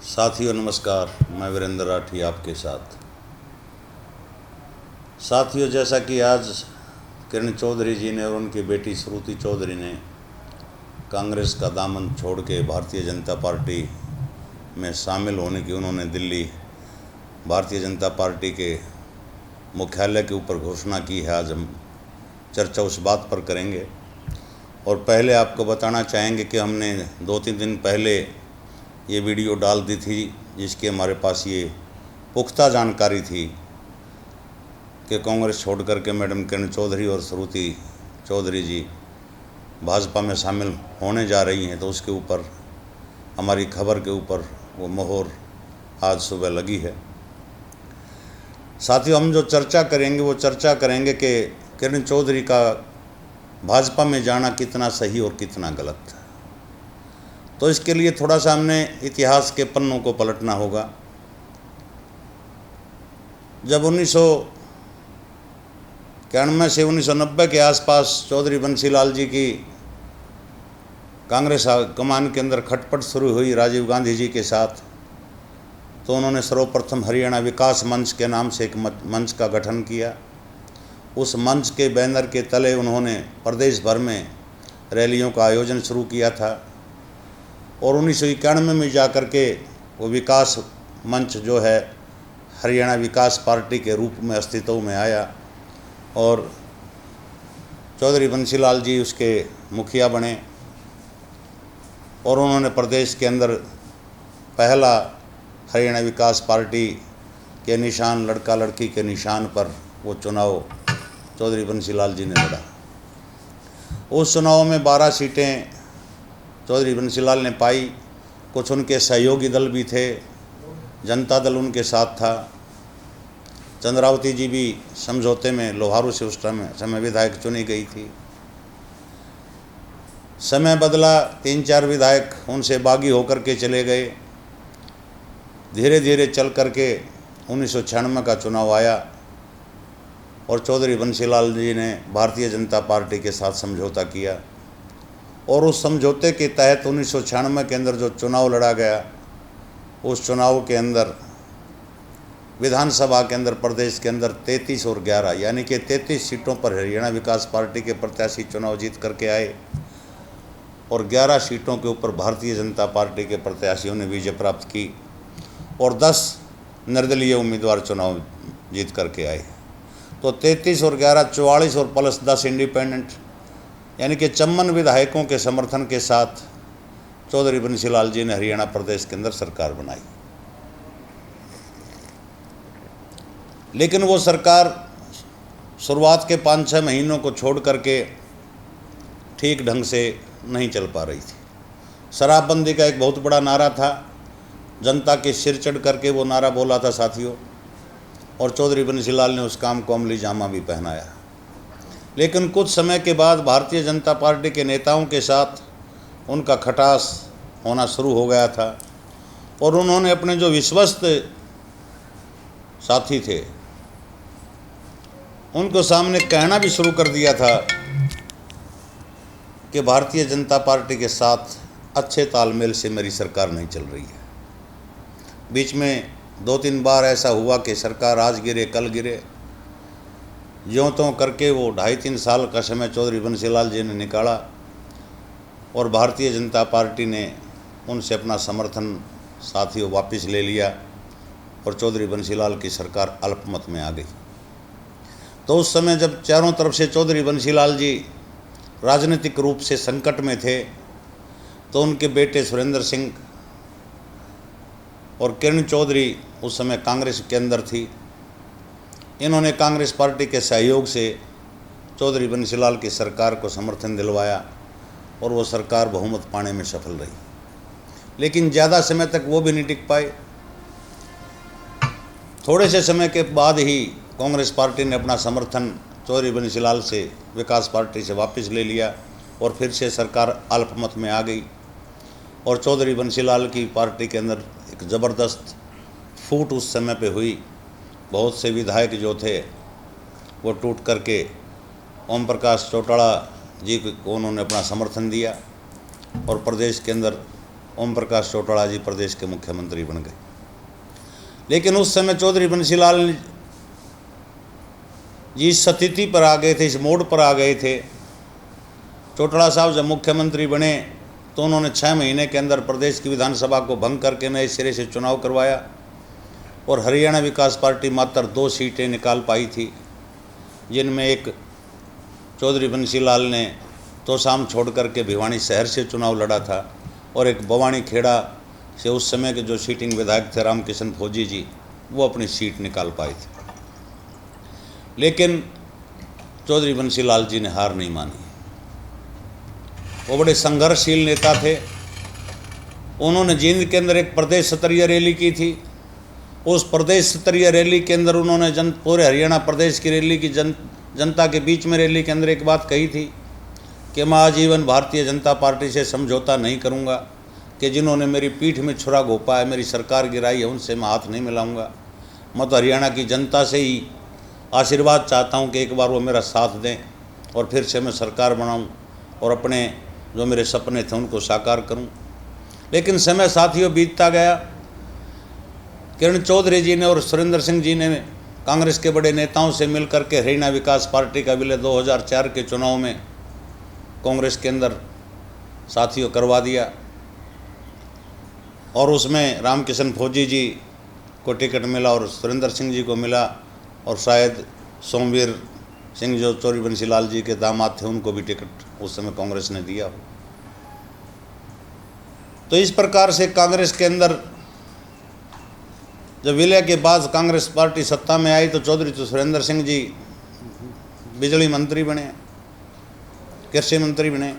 साथियों नमस्कार, मैं वीरेंद्र राठी आपके साथ। साथियों, जैसा कि आज किरण चौधरी जी ने और उनकी बेटी श्रुति चौधरी ने कांग्रेस का दामन छोड़ के भारतीय जनता पार्टी में शामिल होने की उन्होंने दिल्ली भारतीय जनता पार्टी के मुख्यालय के ऊपर घोषणा की है, आज हम चर्चा उस बात पर करेंगे। और पहले आपको बताना चाहेंगे कि हमने 2-3 दिन पहले ये वीडियो डाल दी थी, जिसकी हमारे पास ये पुख्ता जानकारी थी कि कांग्रेस छोड़ करके मैडम किरण चौधरी और श्रुति चौधरी जी भाजपा में शामिल होने जा रही हैं। तो उसके ऊपर हमारी खबर के ऊपर वो मोहर आज सुबह लगी है। साथियों, हम जो चर्चा करेंगे वो चर्चा करेंगे कि किरण चौधरी का भाजपा में जाना कितना सही और कितना गलत है। तो इसके लिए थोड़ा सा हमने इतिहास के पन्नों को पलटना होगा। जब 1991 से 1990 के आसपास चौधरी बंसीलाल जी की कांग्रेस कमान के अंदर खटपट शुरू हुई राजीव गांधी जी के साथ, तो उन्होंने सर्वप्रथम हरियाणा विकास मंच के नाम से एक मंच का गठन किया। उस मंच के बैनर के तले उन्होंने प्रदेश भर में रैलियों का आयोजन शुरू किया था और 1991 में जाकर के वो विकास मंच जो है हरियाणा विकास पार्टी के रूप में अस्तित्व में आया और चौधरी बंसीलाल जी उसके मुखिया बने और उन्होंने प्रदेश के अंदर पहला हरियाणा विकास पार्टी के निशान लड़का लड़की के निशान पर वो चुनाव चौधरी बंसीलाल जी ने लड़ा। उस चुनाव में 12 सीटें चौधरी बंसीलाल ने पाई। कुछ उनके सहयोगी दल भी थे, जनता दल उनके साथ था, चंद्रावती जी भी समझौते में लोहारू से उस समय विधायक चुनी गई थी। समय बदला, 3-4 विधायक उनसे बागी होकर के चले गए। धीरे धीरे चल करके 1996 का चुनाव आया और चौधरी बंसीलाल जी ने भारतीय जनता पार्टी के साथ समझौता किया और उस समझौते के तहत 1996 के अंदर जो चुनाव लड़ा गया, उस चुनाव के अंदर विधानसभा के अंदर प्रदेश के अंदर 33 और 11 यानी कि 33 सीटों पर हरियाणा विकास पार्टी के प्रत्याशी चुनाव जीत करके आए और 11 सीटों के ऊपर भारतीय जनता पार्टी के प्रत्याशियों ने विजय प्राप्त की और 10 निर्दलीय उम्मीदवार चुनाव जीत करके आए। तो 33 और 11 44 और प्लस 10 इंडिपेंडेंट यानी कि 54 विधायकों के समर्थन के साथ चौधरी बंसीलाल जी ने हरियाणा प्रदेश के अंदर सरकार बनाई। लेकिन वो सरकार शुरुआत के 5-6 महीनों को छोड़ करके ठीक ढंग से नहीं चल पा रही थी। शराबबंदी का एक बहुत बड़ा नारा था, जनता के सिर चढ़ करके वो नारा बोला था साथियों, और चौधरी बंसीलाल ने उस काम को अमली जामा भी पहनाया। लेकिन कुछ समय के बाद भारतीय जनता पार्टी के नेताओं के साथ उनका खटास होना शुरू हो गया था और उन्होंने अपने जो विश्वस्त साथी थे उनको सामने कहना भी शुरू कर दिया था कि भारतीय जनता पार्टी के साथ अच्छे तालमेल से मेरी सरकार नहीं चल रही है। बीच में 2-3 बार ऐसा हुआ कि सरकार आज गिरे कल गिरे, ज्यों त्यों करके वो 2.5-3 साल का समय चौधरी बंसीलाल जी ने निकाला और भारतीय जनता पार्टी ने उनसे अपना समर्थन साथियों वापस ले लिया और चौधरी बंसीलाल की सरकार अल्पमत में आ गई। तो उस समय जब चारों तरफ से चौधरी बंसीलाल जी राजनीतिक रूप से संकट में थे, तो उनके बेटे सुरेंद्र सिंह और किरण चौधरी उस समय कांग्रेस के अंदर थी। इन्होंने कांग्रेस पार्टी के सहयोग से चौधरी बंसीलाल की सरकार को समर्थन दिलवाया और वो सरकार बहुमत पाने में सफल रही। लेकिन ज़्यादा समय तक वो भी नहीं टिक पाए। थोड़े से समय के बाद ही कांग्रेस पार्टी ने अपना समर्थन चौधरी बंसीलाल से विकास पार्टी से वापस ले लिया और फिर से सरकार अल्पमत में आ गई और चौधरी बंसीलाल की पार्टी के अंदर एक ज़बरदस्त फूट उस समय पे हुई। बहुत से विधायक जो थे वो टूट करके ओम प्रकाश चौटाला जी को उन्होंने अपना समर्थन दिया और प्रदेश के अंदर ओम प्रकाश चौटाला जी प्रदेश के मुख्यमंत्री बन गए। लेकिन उस समय चौधरी बंसीलाल जी इस स्थिति पर आ गए थे, इस मोड़ पर आ गए थे। चौटाला साहब जब मुख्यमंत्री बने तो उन्होंने 6 महीने के अंदर प्रदेश की विधानसभा को भंग करके नए सिरे से चुनाव करवाया और हरियाणा विकास पार्टी मात्र 2 सीटें निकाल पाई थी, जिनमें एक चौधरी बंसीलाल ने तोसाम छोड़ करके भिवानी शहर से चुनाव लड़ा था और एक बवानी खेड़ा से उस समय के जो सीटिंग विधायक थे रामकिशन फौजी जी, वो अपनी सीट निकाल पाए थे। लेकिन चौधरी बंसीलाल जी ने हार नहीं मानी। वो बड़े संघर्षशील नेता थे। उन्होंने जींद के अंदर एक प्रदेश स्तरीय रैली की थी। उस प्रदेश स्तरीय रैली के अंदर उन्होंने पूरे हरियाणा प्रदेश की रैली की जनता के बीच में रैली के अंदर एक बात कही थी कि मैं आजीवन भारतीय जनता पार्टी से समझौता नहीं करूंगा, कि जिन्होंने मेरी पीठ में छुरा घोंपा है, मेरी सरकार गिराई है, उनसे मैं हाथ नहीं मिलाऊंगा। मैं तो हरियाणा की जनता से ही आशीर्वाद चाहता हूं कि एक बार वो मेरा साथ दें और फिर से मैं सरकार बनाऊं और अपने जो मेरे सपने थे उनको साकार करूं। लेकिन समय साथियों बीतता गया। किरण चौधरी जी ने और सुरेंद्र सिंह जी ने कांग्रेस के बड़े नेताओं से मिलकर के हरियाणा विकास पार्टी का विलय 2004 के चुनाव में कांग्रेस के अंदर साथियों करवा दिया और उसमें रामकिशन फौजी जी को टिकट मिला और सुरेंद्र सिंह जी को मिला और शायद सोमवीर सिंह जो चौधरी बंसीलाल जी के दामाद थे उनको भी टिकट उस समय कांग्रेस ने दिया हो। तो इस प्रकार से कांग्रेस के अंदर जब विलय के बाद कांग्रेस पार्टी सत्ता में आई तो चौधरी सुरेंद्र सिंह जी बिजली मंत्री बने, कृषि मंत्री बने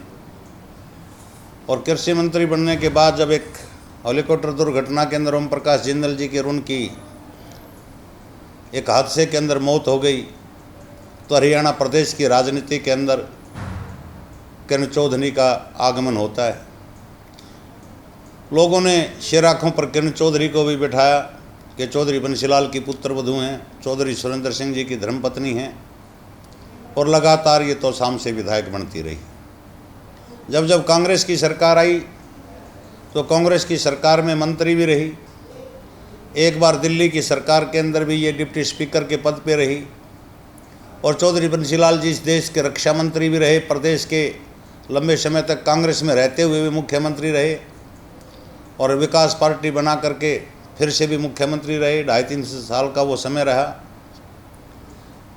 और कृषि मंत्री बनने के बाद जब एक हेलीकॉप्टर दुर्घटना के अंदर ओम प्रकाश जिंदल जी की और उनकी एक हादसे के अंदर मौत हो गई तो हरियाणा प्रदेश की राजनीति के अंदर किरण चौधरी का आगमन होता है। लोगों ने शेर आँखों पर किरण चौधरी को भी बिठाया कि चौधरी बंसीलाल की पुत्र वधू हैं, चौधरी सुरेंद्र सिंह जी की धर्मपत्नी हैं और लगातार ये तोसाम से विधायक बनती रही। जब जब कांग्रेस की सरकार आई तो कांग्रेस की सरकार में मंत्री भी रही। एक बार दिल्ली की सरकार के अंदर भी ये डिप्टी स्पीकर के पद पे रही और चौधरी बंसीलाल जी इस देश के रक्षा मंत्री भी रहे। प्रदेश के लंबे समय तक कांग्रेस में रहते हुए भी मुख्यमंत्री रहे और विकास पार्टी बना करके फिर से भी मुख्यमंत्री रहे। 2.5-3 साल का वो समय रहा।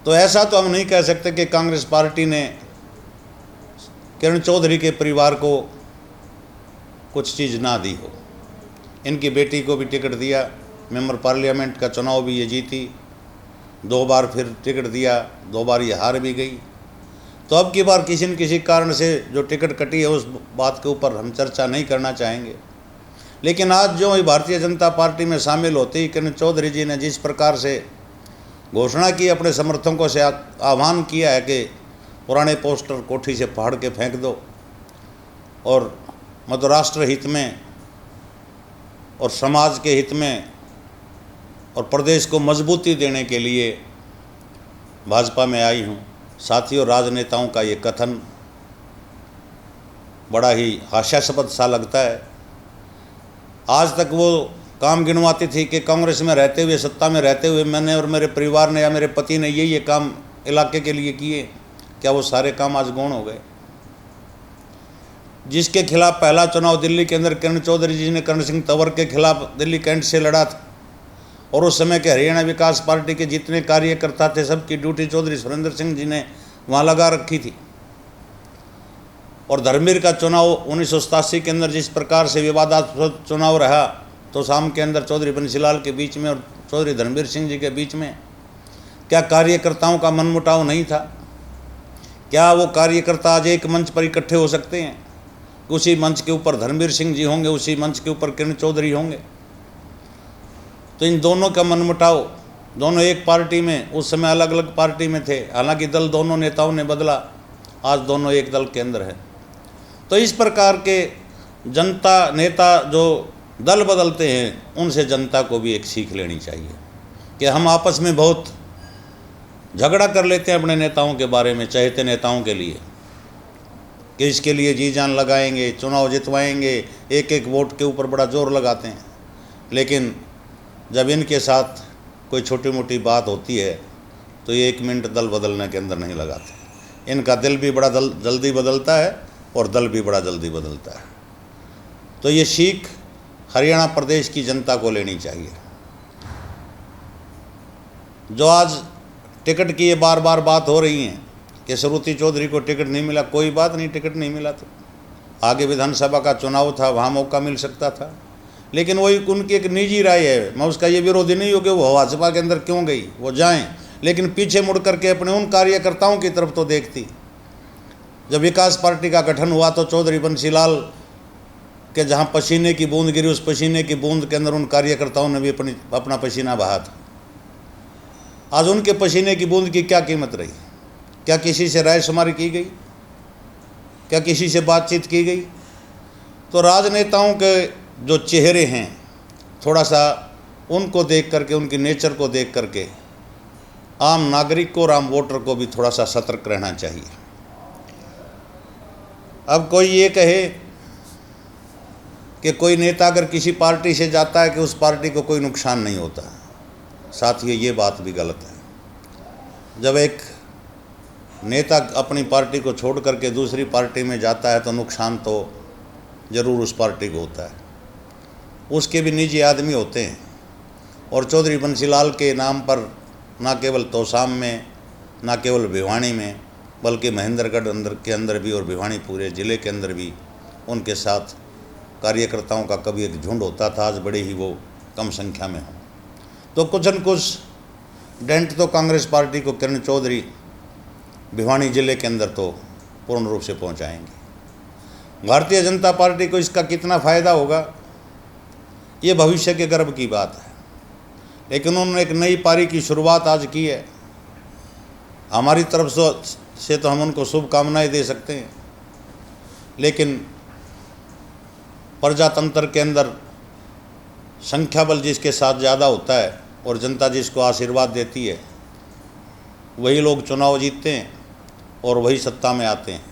तो ऐसा तो हम नहीं कह सकते कि कांग्रेस पार्टी ने किरण चौधरी के परिवार को कुछ चीज़ ना दी हो। इनकी बेटी को भी टिकट दिया, मेंबर पार्लियामेंट का चुनाव भी ये जीती, 2 बार फिर टिकट दिया, 2 बार ये हार भी गई। तो अब की बार किसी न किसी कारण से जो टिकट कटी है उस बात के ऊपर हम चर्चा नहीं करना चाहेंगे। लेकिन आज जो भारतीय जनता पार्टी में शामिल होते ही किरण चौधरी जी ने जिस प्रकार से घोषणा की, अपने समर्थकों से आह्वान किया है कि पुराने पोस्टर कोठी से फाड़ के फेंक दो और मतलब राष्ट्र हित में और समाज के हित में और प्रदेश को मजबूती देने के लिए भाजपा में आई हूँ। साथियों, राजनेताओं का ये कथन बड़ा ही हास्यास्पद सा लगता है। आज तक वो काम गिनवाती थी कि कांग्रेस में रहते हुए, सत्ता में रहते हुए मैंने और मेरे परिवार ने या मेरे पति ने ये काम इलाके के लिए किए। क्या वो सारे काम आज गौण हो गए? जिसके खिलाफ पहला चुनाव दिल्ली के अंदर किरण चौधरी जी ने करण सिंह तंवर के खिलाफ दिल्ली कैंट से लड़ा था और उस समय के हरियाणा विकास पार्टी के जितने कार्यकर्ता थे सबकी ड्यूटी चौधरी सुरेंद्र सिंह जी ने वहाँ लगा रखी थी। और धर्मवीर का चुनाव 1987 के अंदर जिस प्रकार से विवादास्पद चुनाव रहा तो शाम के अंदर चौधरी बंसीलाल के बीच में और चौधरी धर्मवीर सिंह जी के बीच में क्या कार्यकर्ताओं का मनमुटाव नहीं था? क्या वो कार्यकर्ता आज एक मंच पर इकट्ठे हो सकते हैं? उसी मंच के ऊपर धर्मवीर सिंह जी होंगे, उसी मंच के ऊपर किरण चौधरी होंगे। तो इन दोनों का मनमुटाव, दोनों एक पार्टी में, उस समय अलग अलग पार्टी में थे, हालांकि दल दोनों नेताओं ने बदला, आज दोनों एक दल के अंदर है। तो इस प्रकार के जनता नेता जो दल बदलते हैं उनसे जनता को भी एक सीख लेनी चाहिए कि हम आपस में बहुत झगड़ा कर लेते हैं अपने नेताओं के बारे में, चहेते नेताओं के लिए कि इसके लिए जी जान लगाएंगे, चुनाव जितवाएंगे, एक एक वोट के ऊपर बड़ा जोर लगाते हैं। लेकिन जब इनके साथ कोई छोटी मोटी बात होती है तो ये 1 मिनट दल बदलने के अंदर नहीं लगाते। इनका दिल भी बड़ा जल्दी बदलता है और दल भी बड़ा जल्दी बदलता है। तो ये सीख हरियाणा प्रदेश की जनता को लेनी चाहिए। जो आज टिकट की ये बार बार बात हो रही है कि श्रुति चौधरी को टिकट नहीं मिला, कोई बात नहीं, टिकट नहीं मिला तो आगे विधानसभा का चुनाव था, वहाँ मौका मिल सकता था। लेकिन वही उनकी एक निजी राय है, मैं उसका ये विरोधी नहीं हूँ कि वो भाजपा के अंदर क्यों गई, वो जाएं, लेकिन पीछे मुड़ करके अपने उन कार्यकर्ताओं की तरफ तो देखती। जब विकास पार्टी का गठन हुआ तो चौधरी बंसीलाल के जहाँ पसीने की बूंद गिरी, उस पसीने की बूंद के अंदर उन कार्यकर्ताओं ने भी अपना पसीना बहा था। आज उनके पसीने की बूंद की क्या कीमत रही? क्या किसी से राय शुमारी की गई? क्या किसी से बातचीत की गई? तो राजनेताओं के जो चेहरे हैं, थोड़ा सा उनको देख करके, उनकी नेचर को देख करके आम नागरिक को और आम वोटर को भी थोड़ा सा सतर्क रहना चाहिए। अब कोई ये कहे कि कोई नेता अगर किसी पार्टी से जाता है कि उस पार्टी को कोई नुकसान नहीं होता, साथियों ये बात भी गलत है। जब एक नेता अपनी पार्टी को छोड़ करके दूसरी पार्टी में जाता है तो नुकसान तो ज़रूर उस पार्टी को होता है। उसके भी निजी आदमी होते हैं। और चौधरी बंसीलाल के नाम पर ना केवल तोसाम में, ना केवल भिवानी में, बल्कि महेंद्रगढ़ के अंदर भी और भिवानी पूरे ज़िले के अंदर भी उनके साथ कार्यकर्ताओं का कभी एक झुंड होता था। आज बड़े ही वो कम संख्या में हों। तो कुछ न कुछ डेंट तो कांग्रेस पार्टी को किरण चौधरी भिवानी ज़िले के अंदर तो पूर्ण रूप से पहुंचाएंगे। भारतीय जनता पार्टी को इसका कितना फ़ायदा होगा, ये भविष्य के गर्व की बात है। लेकिन उन्होंने एक नई पारी की शुरुआत आज की है। हमारी तरफ से तो हम उनको शुभकामनाएं दे सकते हैं, लेकिन प्रजातंत्र के अंदर संख्या बल जिसके साथ ज़्यादा होता है और जनता जिसको आशीर्वाद देती है, वही लोग चुनाव जीतते हैं और वही सत्ता में आते हैं।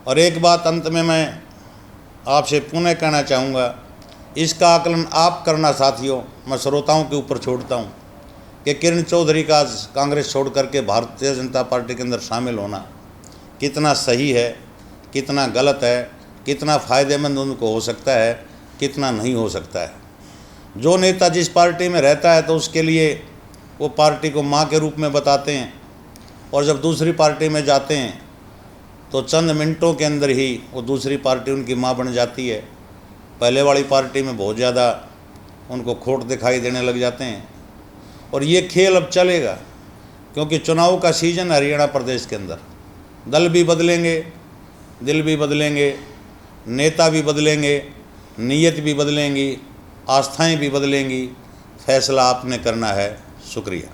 और एक बात अंत में मैं आपसे पुनः कहना चाहूँगा, इसका आकलन आप करना साथियों, मैं श्रोताओं के ऊपर छोड़ता हूँ कि किरण चौधरी का आज कांग्रेस छोड़ करके भारतीय जनता पार्टी के अंदर शामिल होना कितना सही है, कितना गलत है, कितना फ़ायदेमंद उनको हो सकता है, कितना नहीं हो सकता है। जो नेता जिस पार्टी में रहता है तो उसके लिए वो पार्टी को माँ के रूप में बताते हैं, और जब दूसरी पार्टी में जाते हैं तो चंद मिनटों के अंदर ही वो दूसरी पार्टी उनकी माँ बन जाती है। पहले वाली पार्टी में बहुत ज़्यादा उनको खोट दिखाई देने लग जाते हैं। और ये खेल अब चलेगा, क्योंकि चुनाव का सीज़न हरियाणा प्रदेश के अंदर। दल भी बदलेंगे, दिल भी बदलेंगे, नेता भी बदलेंगे, नीयत भी बदलेंगी, आस्थाएं भी बदलेंगी। फैसला आपने करना है। शुक्रिया।